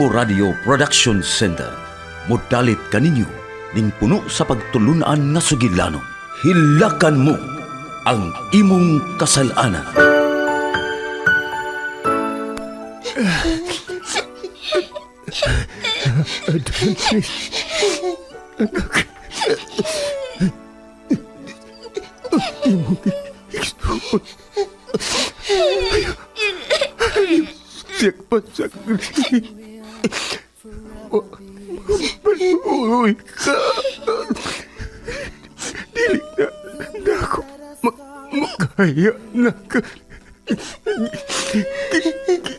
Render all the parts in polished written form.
Bumbo Radio Production Center. Mudalit kaninyo ning puno sa pagtulunan nga sugilanon. Hilakan mo ang imong kasalanan. Adonis, anak, imong igsuon. Siyak pasagli. Maluoy ka. Dili na ako makaya na ka.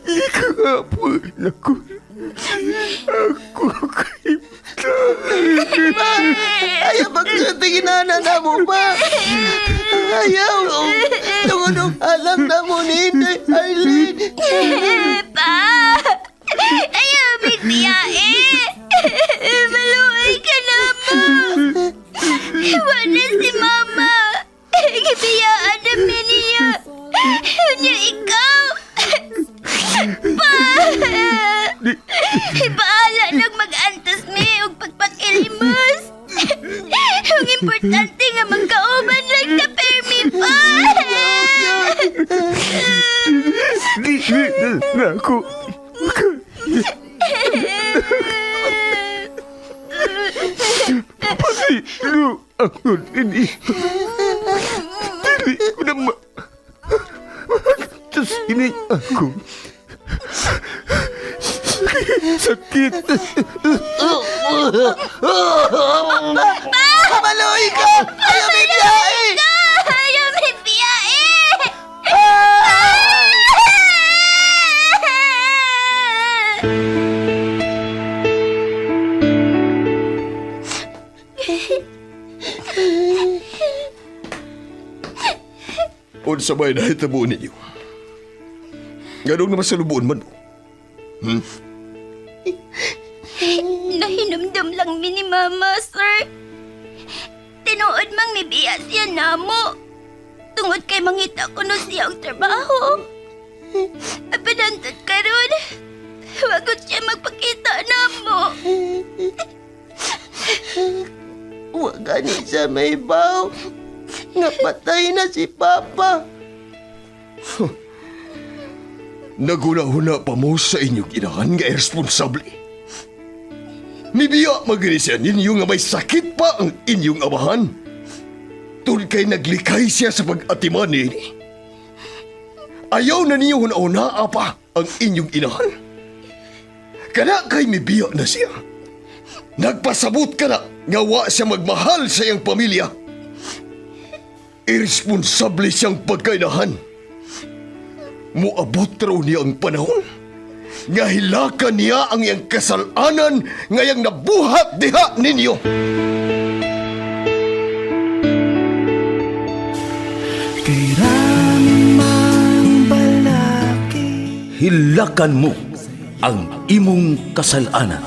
Ikapon ako. Ako kay Ayaw magsatingin na mo ba? Ayaw. Tungunong alam na mo ni Inday Arlene. Pa! Ayaw bigbiyae! Maluoy ka na mo! Wala si Mama! Gibiyaan namin niya! Niya ikaw! Pa! Bahala lang mag-antas mi o pagpakilimos! Ang importante nga magkauban lang na permi pa! Di na ako Pasilo ako ini. Dili ko na Tapos ini ako. Sakit. Maluoy ka! Ayaw bigyae! Ayaw bigbiyae! Unsa may nahitabo ninyo? Ganong naman sa lubuon man mo? Nahinumdum lang mi ni Mama, sir. Tinuod mang nibiya siya namo. Tungod kay mangita ko no siya ang trabaho. Apanantod karon, wagod siya magpakita namo. Huwag gani sa may baw. Napatay na si Papa. Naguna-huna pa mo sa inyong inahan nga irresponsable. Nibiya maganisyan ninyo nga may sakit pa ang inyong amahan. Tun kay naglikay siya sa pag-atiman ni. Ayaw na niyo huna-una pa ang inyong inahan. Kana kay mibiya na siya. Nagpasabot ka na nga wa siya magmahal sa iyang pamilya. Irresponsable siyang pagkainahan. Muabot raw niya ang panahon nga hilakan niya ang iyang kasalanan ngayang nabuhat diha ninyo. Hilakan mo ang imong kasalanan.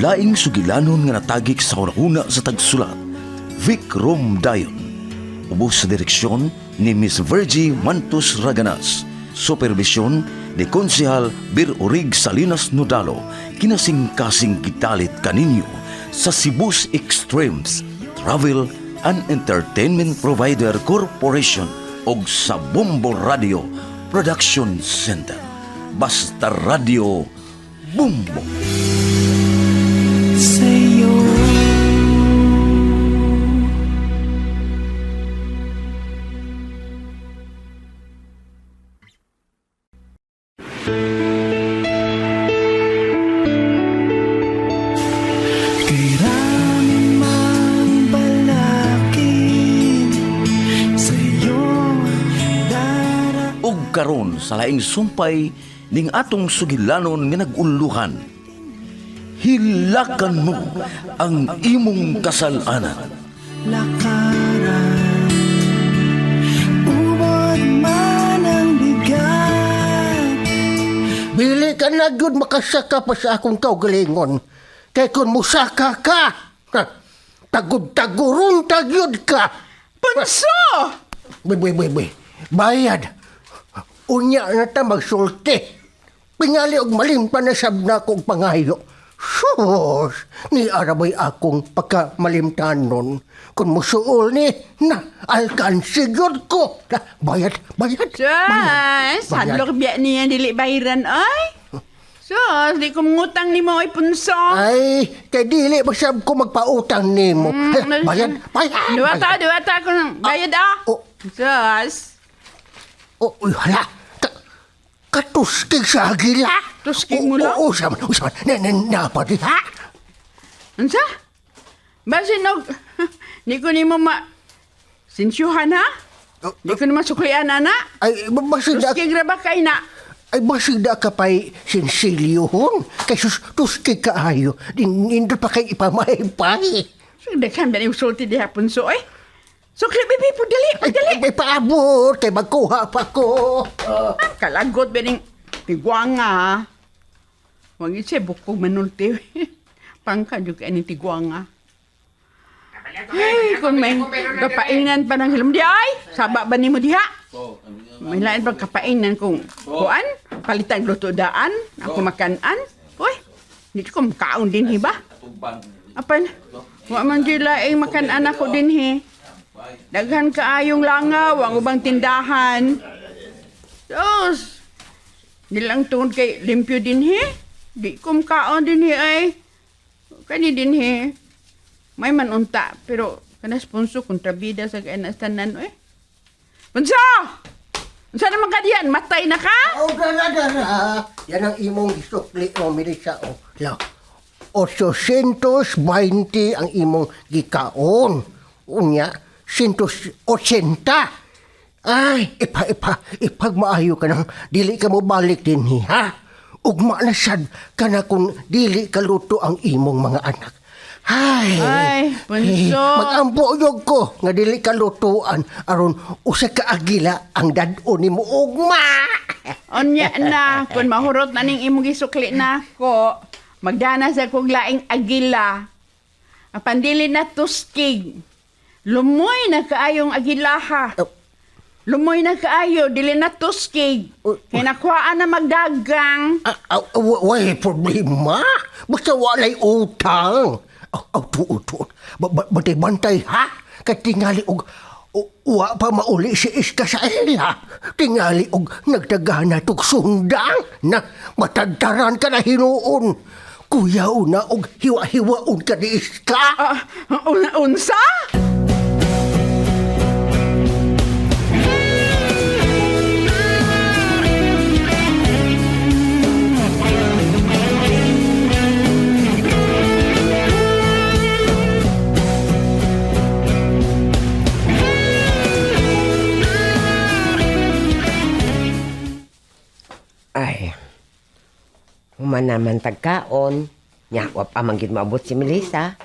Laing sugilanon nga natagik sa hunahuna sa tagsulat. Vic Rom Dayon. Ubos sa direksyon ni Miss Virgie Mantus Raganas. Supervisyon ni Konsehal Bir Urig Salinas Nodalo. Kinasing-kasing gitalit kaninyo sa Cebu's Extremes Travel and Entertainment Provider Corporation o sa Bumbo Radio Production Center. Basta Radio Bumbo. Karon sa laing sumpay ning atong sugilanon nga naguluhan. Hilakan mo ang imong kasalanan. Lakaran, ubod man ang bigat. Bili ka na yun makasaka pa sa akong kaugalingon. Kaya kung musaka ka, tagod-tagurong tagyod ka. Panso! Bayad. Unya na ta magsulti. Pingali og malim pa na sab na kong pangayo. Sus, ni arabay akong pagkamalimtanon. Kung musuol ni, na, alkansigod ko. Bayad. Sus, hadlok biya niya dili bayaran ay. Sus, di ko mangutang ni mo ay punso. Ay, kay dili ba sab ko magpautang nimo. Bayad. Dua ta ko ng bayad Oh. Sus. Uy, hala. Katuskig sa agila. Tuskig mo lang? Oo, saman. Napadi, ha? Ansa? Basi nog, di ko ni mo sinsyuhan ha? Di ko naman suklian ana. Ay, basig da, Tuskig ra ba kay na? ka pa'y sinsilyohon. Kay tuskig ka ayo. Nindot pa kay ipamay-pay. So, dekhan ba ni usulti di hapon so eh? Sukli, bibi po, dali. Ay, paabot. Kay magkuha pa ko. Kalagot ba ning tigwanga. Huwag isip, bukog manulti. Pangka juga ni tigwanga. Ay, kung may kapainan pa ng hilom di ay, saba ba ni mo diha? May lain pag kapainan kung kuan, palitan luto daan, ako makanan. Uy, hindi ko makaon din hiba. Apan, wa man dila ay makanan ako din hi. Daghan kaayong langaw, ang ubang tindahan. Diyos, nilang tungod kay limpyo din he. Di ko makaon din he ay. Kani din he. May manunta, pero kana sponsor kontrabida sa kainastanan eh. Bunso! Bunso naman ka diyan, matay na ka? Oh, dara. Yan ang imong isukli o Melissa o. 820 ang imong gikaon. Unya, 180. Ay, ipagmaayo ka nang dili ka mo balik din ha? Ugma na sad ka na kung dili ka luto ang imong mga anak. Ay, punso. Magampo yog ko nga dili ka lutuan aron usa ka agila ang dad-o nimo ugma. Onya na, kung mahurot na ning imong gisukli na ko, magdana sa kong laing agila. Apan dili na tuskig. Lumoy na kaayong agilaha. Lumoy na kaayo, dili na tuskig. Kaya nakuhaan na magdagang. Way problema. Basta walay utang. Tuot. Bantay ha? Katingali og uwa pa mauli si Iska sa ila. Tingali og nagdagana tog sundang na matagtaran ka na hinuon. Kuyaw na og hiwa-hiwaon ka ni Iska. Unsa? Ay, human naman tagkaon. Nya, wa pa manggid maabot si Melissa.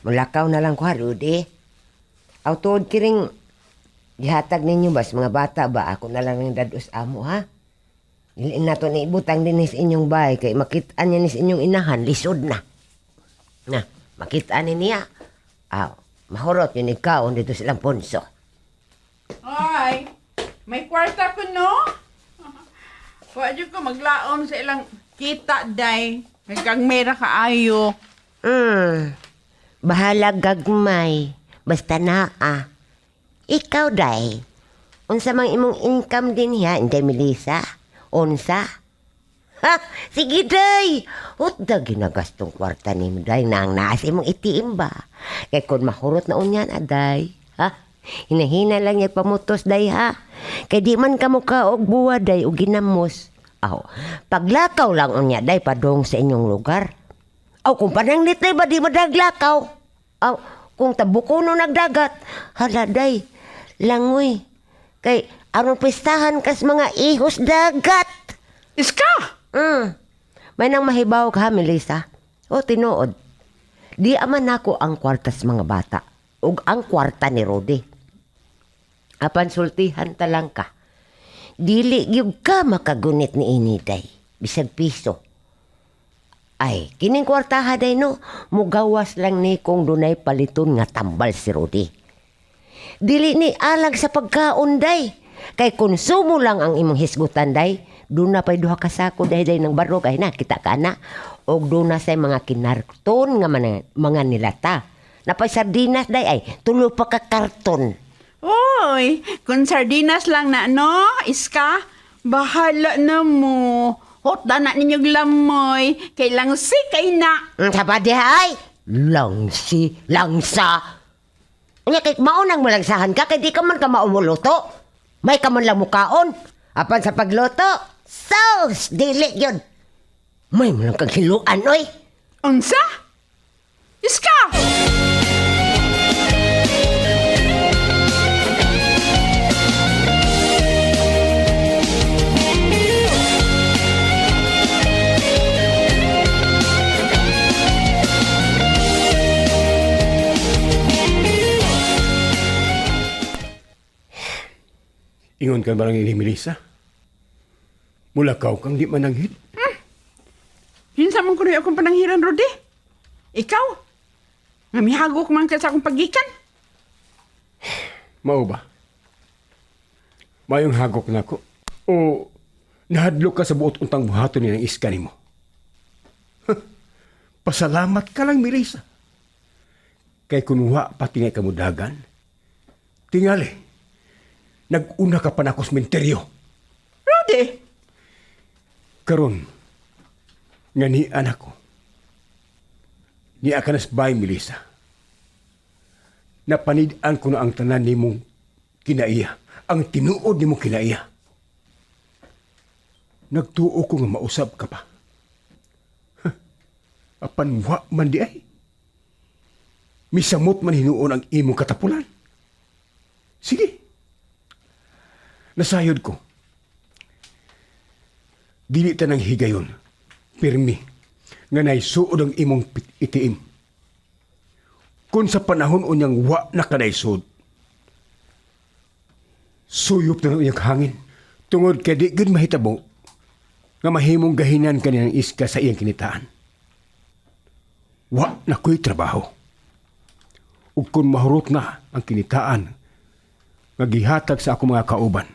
Mulakaw na lang ko ha, Rudy. Aw tuod kiring gihatag ninyo bas mga bata ba? Ako na lang ng dados amo ha. Diliin na to na ibutang din sa inyong bahay kay makitaan niya ni sa inyong inahan, lisod na. Na, makitaan niya. Aw, mahurot yun ikaon dito silang punso. Ay, may kwarta ko no? Pwede ko maglaom sa ilang kita, day. Hanggang mera kaayo. Bahala gagmay. Basta naa. Ikaw, day. Unsa mang imong income din ya, hindi Melissa? Unsa? Ha? Sige, day. Hutda ginagastong kwarta ni mo, day. Nang naas imong itiim ba? Kaya kung mahurot na unyan, day. Ha? Hinahina lang yung pamutos, day, ha? Kaya di man ka mukha og buwa, day, o ginamos. Aw, paglakaw lang unya, day, padong sa inyong lugar. Aw, kung pananglit, day, ba di madaglakaw? Aw, kung tabuko no nagdagat, hala, day, langoy. Kay, aron pistahan kas mga ihos dagat. Iska! May nang mahibaw ka, Melissa. O, tinuod. Di aman ako ang kwartas mga bata. Ug ang kwarta ni Rudy. Apan sultihan talang ka. Dili gyud ka makagunit ni iniday. Bisag piso. Ay, kining kwartaha day no. Mugawas lang ni kung dunay paliton nga tambal si Rudy. Dili ni alag sa pagkaon day. Kay konsumo lang ang imong hisgutan day. Doon na pa'y duha ka sako day ng barog ay na kita ka na. O doon na say mga kinarton nga mga nilata. Napay sardinas day ay tulo pa ka karton. Oy, kung sardinas lang na, no, Iska, bahala na mo. Hot na ninyong lamoy, kay langsi kay na. Saba di ay. Langsa. Unya kay maunang malangsahan ka kay di ka man ka maumuluto. May ka man lang mukaon. Apan sa pagluto, sauce dili yun. May man lang kang hiluan oy. Unsa? Iska! Ingon ka ba lang ini, Melissa? Mula kang di mananghid. Hinsa man ko rin akong pananghiran, Rodi. Ikaw? Nga mihagok man ka sa akong pagikan. Mao ba? Mayong hagok na ko. O nahadlok ka sa buot untang buhaton ni ng iska nimo. Pasalamat ka lang, Melissa. Kay kunuha pati nga kamudagan. Tingali, nag-una ka pa na ako sa sementeryo. Rodi! Karon, nga ni anak ko. Ni akanas bay, Melissa. Napanidaan ko na ang tanan ni mong kinaiya. Ang tinuod ni mong kinaiya. Nagtuo ko nga mausap ka pa. Apan wa man di ay. Misamot man hinuon ang imong katapulan. Sige. Nasayod ko. Dili ta nang higayon. Pirmi. Nga naisuod ang imong itiim. Kung sa panahon unyang wa na ka naisud. Suyop na unyang hangin. Tungod kay di gud mahitabo nga mahimong gahinan ka ng iska sa iyang kinitaan. Wa na ko'y trabaho. Ug kung mahurot na ang kinitaan nga gihatag sa ako mga kauban,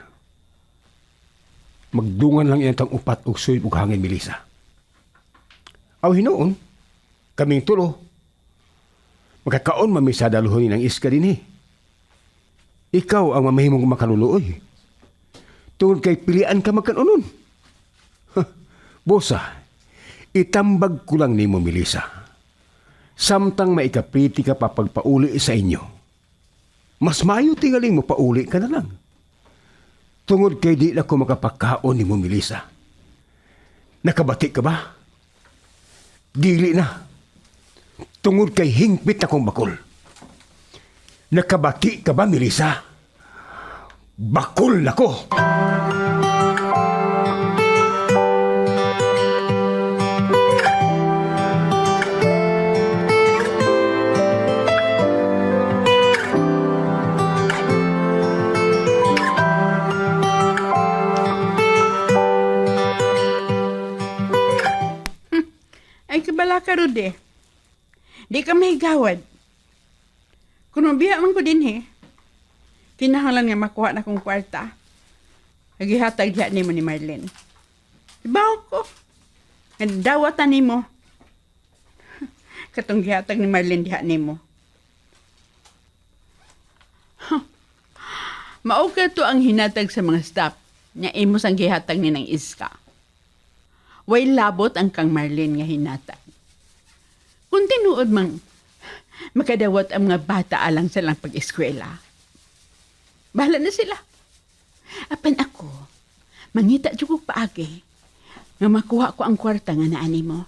magdungan lang iyang upat ug suyop ug hangin, Melissa. Aw hinuon, kaming tulo, magkakaon mamisa daluhoy ng iska din eh. Ikaw ang mamahimong makaluluoy. Tungod kay pilian ka magkanunon. Bosa, itambag ko lang nimo, Melissa. Samtang maikapriti ka pa pagpauli sa inyo. Mas mayo tingaling mo pauli ka na lang. Tungod kay di na ko makapakaon nimo, Melissa. Nakabati ka ba? Dili na. Tungod kay hingpit akong bakol. Nakabati ka ba, Melissa? Bakol ako! Ay, kabala ka, Rodi. Di ka mahigawad. Kung mabiya man ko din, kinahanglan nga makuha na kong kwarta. Nagihatag diha ni mo ni Marlene. Ibaw ko. Nagdawatan ni mo. Katong gihatag ni Marlene diha ni mo. Mao ka to ang hinatag sa mga staff nga imo sang gihatag ni ng iska. Way labot ang kang Marlene nga hinatag. Kung tinuod mang makadawat ang mga bata alang sa lang pag-eskwela. Bahala na sila. Apan ako, mangita jud ko paagi nga makuha ko ang kwarta nga naani mo.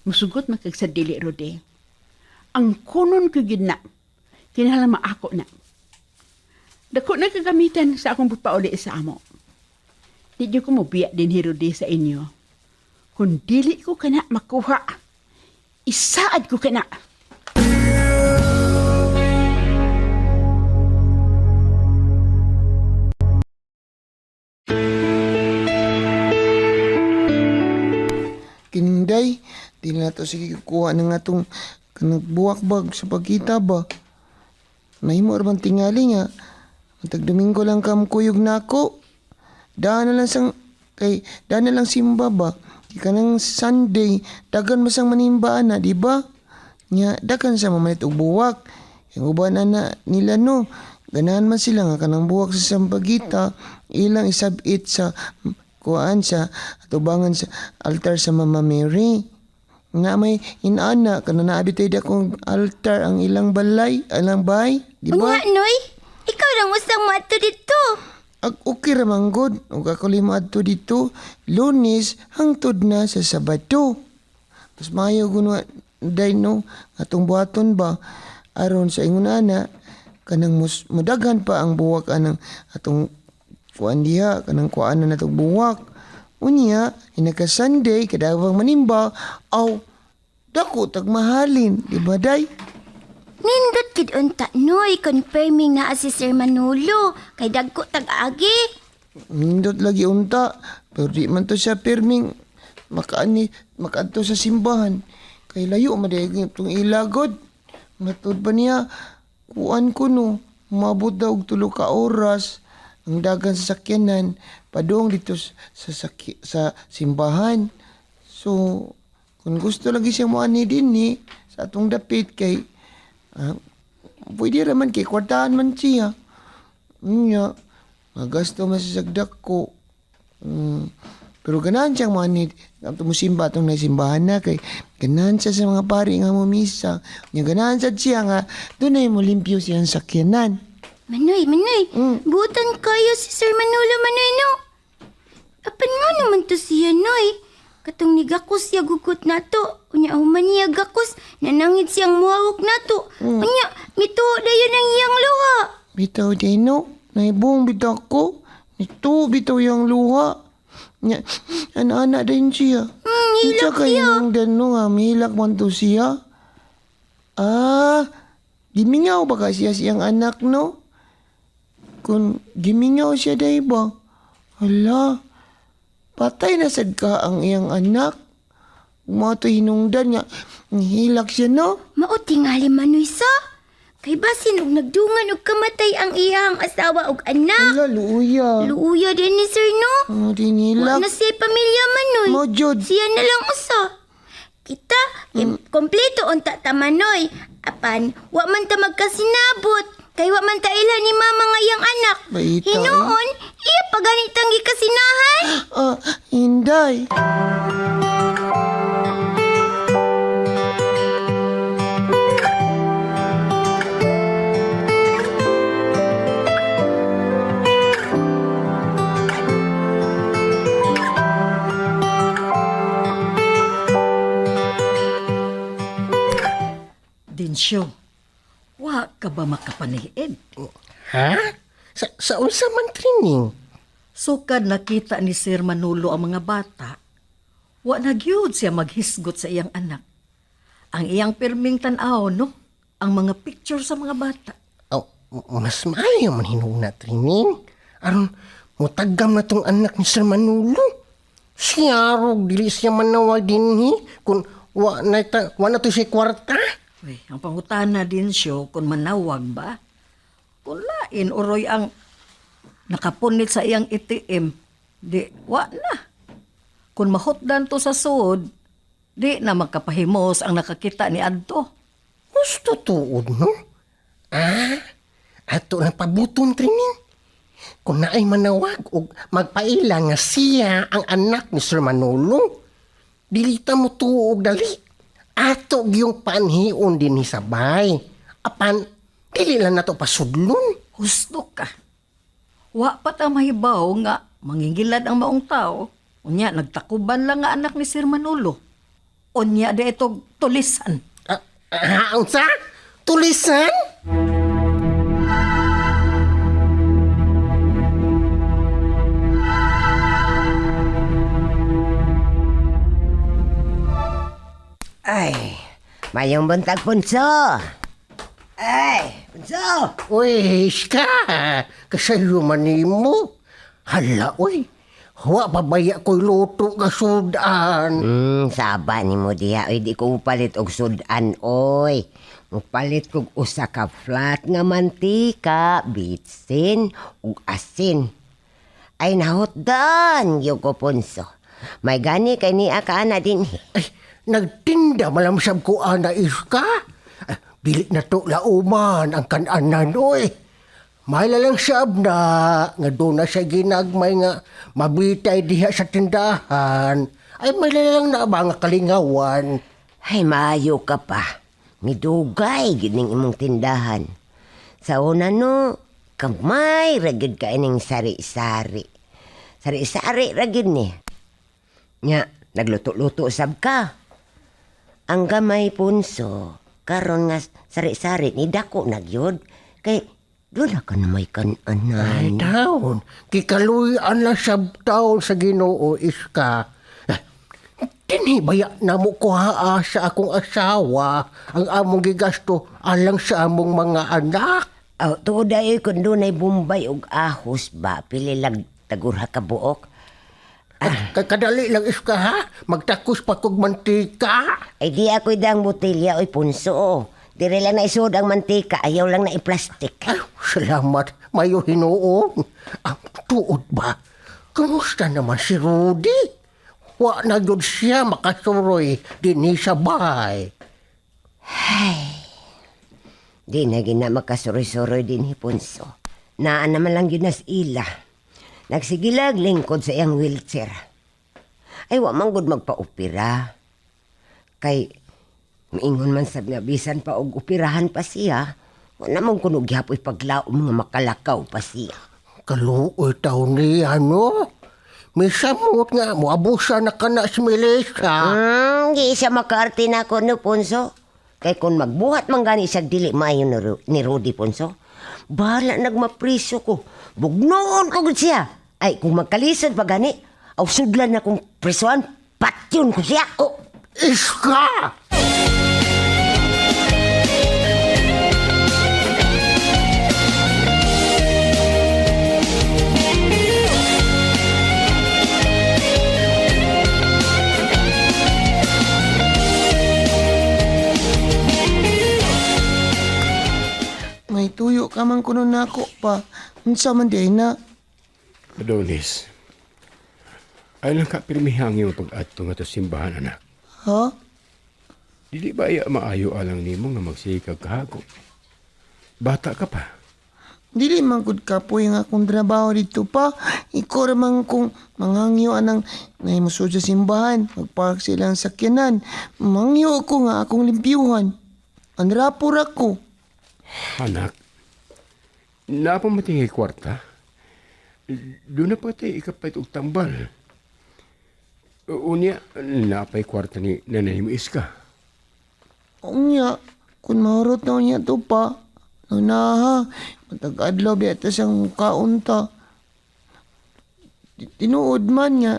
Musugot makagsadili, Rodi. Ang kunon ko gid na, kinahanglan maako na. Dako na kagamitan sa akong pagpauli sa amo. Di ko mobiya din, Rodi, sa inyo. Kung dili ko kana makuha, isaad ko kana. Kinday, di na to sige kuha na nga itong kanagbuwak bag sa pagkita ba. Nahimo arman tingali nga, Tag Domingo lang kam kuyog na ako. Daan na lang simba ba? Di ka nang Sunday, dagan masang manimbaan na, di ba? Nya, dagan sa mamanit og buwak. Yung uban na nila no, ganahan man sila nga kanang buwak sa sampagita, ilang isabit sa kuan sa atubangan sa altar sa Mama Mary. Nga may inana, kana naabit tayo akong altar ang ilang balay, alang bay, di ba? Unya, Noy. Ikaw lang usang mato dito. Okay ramang god. Ug ako lima adto dito, Lunes hangtod na sa Sabado. Mas maayo kuno day no atong buhaton ba aron sa ingon ana kanang mudaghan pa ang buwak anang atong kuan diha kanang kuan na natong buwak. Unya inaka Sunday kadawang manimba aw dako tag mahalin, di ba day? Nindot kid unta, Noy. Confirming na si Sir Manolo. Kay dagko tag-agi. Nindot lagi unta, pero di man to siya perming makaadto sa simbahan. Kay layo madayag itong ilagod. Matod pa niya, kuan ko no, umabot daw og 3 ka oras ang dagan sa sakyanan padung dito sa simbahan. So, kung gusto lagi siya mo ani din sa atong dapit kay pwede raman kay kwartaan man siya. Nya, magasto man sa sagdak ko. Pero ganahan siyang manid. Tumusimba itong naisimbahan na kay ganahan siya sa mga pari nga mumisa. Nya ganahan siya nga doon ay mo limpyo siyang sakyanan. Manoy. Butan kayo si Sir Manolo, Manoy, no? Apan nga naman to siya, Noy. Katong nigakos siya gugot na to. Unya human niya gakos, nanangid siyang muhawok na to. Unya, mito dayon ang iyang luha. Bitaw din no, naibong bitaw ko. Ito bitaw yung luha. Nya, anak-anak din siya. Hilak kayo siya. ng dano nga, mahilak man to siya. Gimingaw ba ka siya siyang anak no? Kung gimingaw siya day ba? Hala, patay na sad ka ang iyang anak. Mga to hinungdan nga, hilak siya no? Mao tingali, Manoy, sa. Kay basin og nagdungan og kamatay ang iyang asawa og anak. Hala, luuya. Luuya din ni Sir, no? Dinilak. Na siya pamilya, Manoy. Mo, Jud. Siya na lang usa. Kita, kompleto unta ta, Manoy. Apan, wa man ta magkasinabot. Kay wa man ta ila ni mama nga iyang anak. Baita, Hinoon, iya pa ganitang gikasinahan. Inday. Dinsyo, wa ka ba makapaniid? Ha? Sa unsa man training? Sukad nakita ni Sir Manolo ang mga bata, wa nagyud siya maghisgot sa iyang anak. Ang iyang pirming tan-aw, no? Ang mga picture sa mga bata. Mas maayo man hinuna training. Aron, mutagam na tong anak ni Sir Manolo. Siya rog, dili siya manawag din kung wa na to siya kwarta. Uy, ang pangutana din siya kung manawag ba? Kung lain uroy ang nakapunit sa iyang ATM, di wa na. Kung mahutdan to sa sud, di na magkapahimos ang nakakita ni Adto. Gusto tuod, no? Ato na pabuton training. Kung naay manawag o magpaila nga siya ang anak ni Sir Manolo, dilita mo tuog dali. Ato giyong panhion din ni sabay. Apan, dili lang na to pasudlon. Husto ka. Wa pat ang mahibaw nga mangingilad ang maong tao. Unya, nagtakuban lang nga anak ni Sir Manolo. Unya, di ito tulisan. Unsa? Tulisan? Ay, mayong buntag punso. Ay, punso. Uy, ka! Kasayuman ni mo. Hala, uy. Wa pabaya ko'y luto ka sudan. Saba ni mo diha. Oy, di ko upalit og sudan, oy. Mupalit kog usa ka flat nga mantika, bitsin, ug asin. Ay nahotdan, yung ko punso. May gani kay ni akaana din. Ay, nagtinda malamsab ko ana iska. Dili na to lauman ang kananan oy. May lang sab na nga doon na siya ginagmay nga mabitay diha sa tindahan. Ay may lang na ba nga kalingawan. Ay maayo ka pa. Midugay gining imong tindahan. Sa una no, kamay ragid ka ining sari-sari. Sari-sari ragid ni. Nya, nagluto-luto sab ka. Ang gamay punso, karon nga sari-sari ni dako nagyod kay doon ka na may Ay kananan. taon, kikaluyan lang sab taon sa Ginoo iska. Tinibaya na mo ko haa sa akong asawa ang among gigasto alang sa among mga anak. Aw, tuod ay kung doon ay bumbay ug ahos ba, pili lang tagurha ka buok. Kay kadali lang iska ha, magtakos pa kog mantika. Ay di ako'y dang botelya oy punso. Dire lang na isud ang mantika, ayaw lang na i-plastic. Ay, salamat, mayo hinuon. Tuod ba? Kamusta naman si Rudy? Wa na yun siya makasuroy din sa bahay. Di na gina makasuroy-suroy din hipunso. Naan naman lang ginas ila. Nagsigilag lingkod sa iyang wheelchair. Ay wa man gud magpa-opera. Kay miingon man sab nga bisan pa og operahan pa siya, wa namang kuno gihapon paglaom nga makalakaw pa siya. Kaluoy taon niya, no? May samot nga, muabusa na ka na si Melissa. Di siya makaarte na ako no, Ponso. Kay kung magbuhat man gani siya dili maayo ni Rudy, Ponso, bahala nagmapriso ko. Bugnoon ko gud siya. Ay, kung magkalisod pa gani, aw sudlan na kong prisuan, patyon ko siya. Oh. Iska! May tuyo ka man kuno nako pa. Unsa man di na? Adonis, ay lang ka pirmihang yung pag-ato nga to simbahan, anak. Ha? Dili ba iya maayo alang nimo nga magsikag kahago? Bata ka pa. Dili man gud kapoy nga akong trabaho dito pa. Iko ra man kung mangangyo anang naimusod sa simbahan. Magpark silang sakyanan. Mangyo ko nga akong limpyuhan. Anrapor ako. Anak, napamatingay kwarta. Doon na pati ikapait og tambal. Unya, napay kwarta ni nanay mo iska. Unya, kung mahurot na unya to pa. Naha, matag-adlaw biyata siyang kaunta. Tinuod man nga.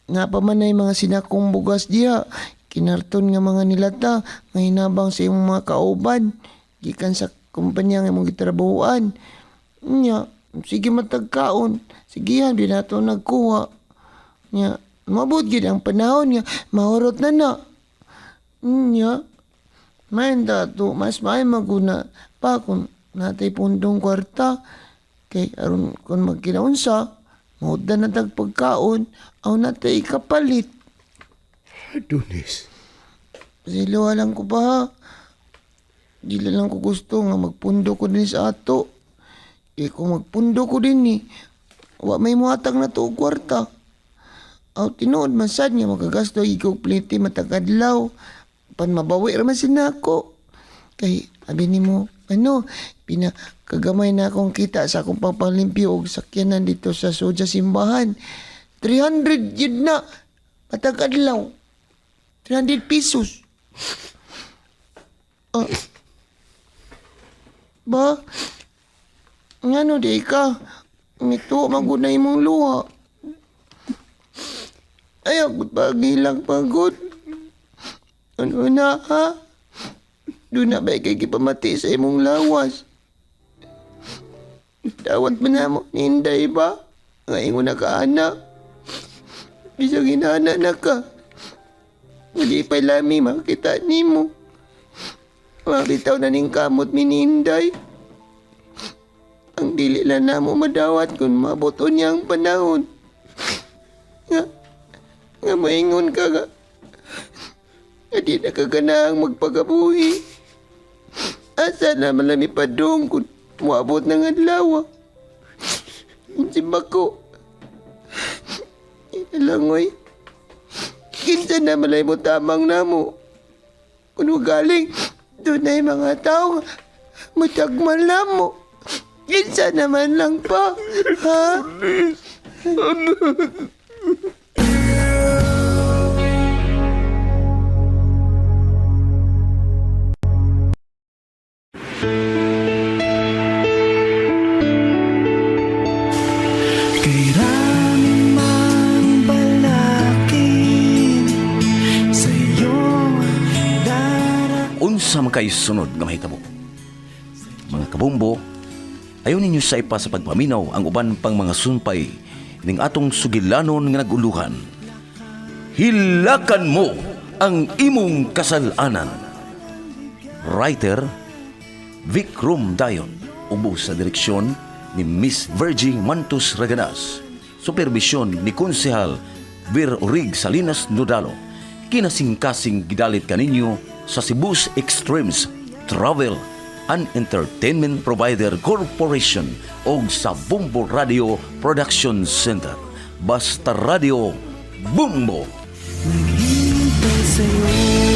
Nga pa man ay mga sinakong bugas diha. Kinarton nga mga nilata. Nga hinabang sa iyong mga kauban. Gikan sa kumpanya nga mong gitrabahuan. Nya, sige matagkaon. Sige yan, di na ito nagkuha. Nya, mabot gid ang panahon nga. Mahurot na na. Nya, main dato, mas may maguna pa kung natay pundong kwarta. Kay aron kung magkinaunsa, mauda na tagpagkaon, aw natay kapalit. Adonis. Siluha lang ko pa ha. Dila lang ko gusto nga magpundo ko din sa ato. Eh kung magpundo ko din ni, wa may muhatag na to og kwarta. Aw tinuod man sad nga magagasto igog pliti matagadlaw. Pan mabawi ra man sinako. Kay abi nimo ano, pinakagamay na akong kita sa akong pangpalimpyo og sakyanan dito sa Soja simbahan. 300 yun na. Matag-adlaw. 300 pesos. Ba? Ngano di ka? Mito magunay mong luha. Ay, agad pagilang pagod. Ano na, ha? Doon na ba ikay kipamati sa imong lawas? Tawad mo na mo, ninday ba? Ngayon mo na ka, anak. Bisang inana na ka. Hindi pa lami makita ni mo. Mabitaw na ning kamot mininday. Ang dili lang na mo madawat kung mabuton niya ang panahon. Nga maingon ka nga. Nga di na kaganahang magpagabuhi. Asa na malami padong kung muabot ng adlaw. Simba ko. Inalangoy. Kinsa na malay mo tamang namo. Kung galing, doon ay mga tao matagman lang mo. Kinsa naman lang pa, ha? Kay rami mang balakin sa iyong Unsa man kay sunod nga mahitabo? Mga kabumbo, ayaw ninyo sa ipa sa pagpaminaw ang uban pang mga sumpay ning atong sugilanon nga naguluhan. Hilakan mo ang imong kasalanan. Writer Vic Dayon, ubos sa direksyon ni Miss Virgie Mantus Raganas, supervisyon ni Konsehal Vir Orig Salinas Nodalo, kinasing-kasing gidalit kaninyo sa Cebu's Extremes Travel and Entertainment Provider Corporation o sa Bumbo Radio Production Center. Basta Radio Bumbo. naghihintay sa'yo.